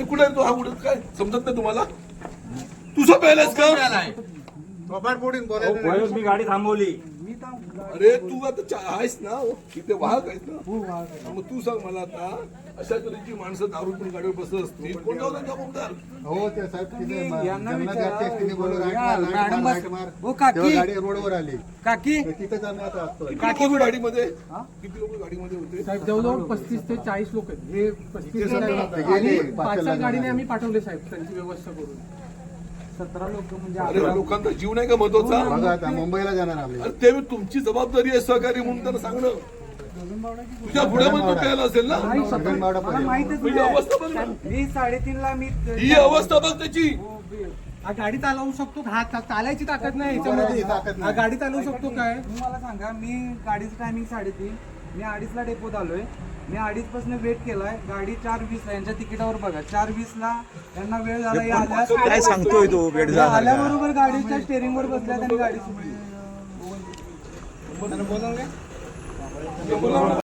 कुठे तो हा उडत काय समजत नाही तुम्हाला? तुझं प्यायलास का? मी गाडी थांबवली. अरे तू आता आहेस ना तिथे वाहक आहेस ना, मग तू सांग मला आता अशा तऱ्हेची माणसं दारू पण गाडीवर बसत असतील, कोण जाऊ त्यांचा जबाबदार? हो ते साहेब काकी रोडवर आली काकी तिथे जाण्यात असतो. किती लोक गाडीमध्ये होते? साहेब जवळजवळ 35 ते 40 लोक आहेत. हे 35 गेले, आणि 5-4 गाडीने आम्ही पाठवले साहेब त्यांची व्यवस्था करून. 17 लोक म्हणजे अरे लोकांचा जीव नाही का महत्वाचा? बघा आता मुंबईला जाणार आम्ही. अरे ते तुमची जबाबदारी आहे सहकारी म्हणून त्यांना सांगणं. तुझ्या पुढ्यामध्ये तो प्यायला असेल ना, मला माहितच तुझी अवस्था बघ ना, नाही. मी 3:30ला मी ही अवस्था बघ त्याची. हा गाडी चालवू शकतो का? हा चालायची ताकद नाही चालायची ताकद याच्यामध्ये. हा नाही. गाडी चालवू शकतो काय? तुम्ही मला सांगा, मी गाडीचं टायमिंग 3:30, मी 2:30ला डेपोत आलोय. मी 2:30 पासून वेट केलाय. गाडी 4:20ला यांच्या तिकिटावर बघा 4:20ला त्यांना वेळ झाला. काय सांगतोय तो बेड झाला आल्याबरोबर गाडीच्या स्टेअरिंग वर बसल्या त्यांनी गाडी सुटली. बोला.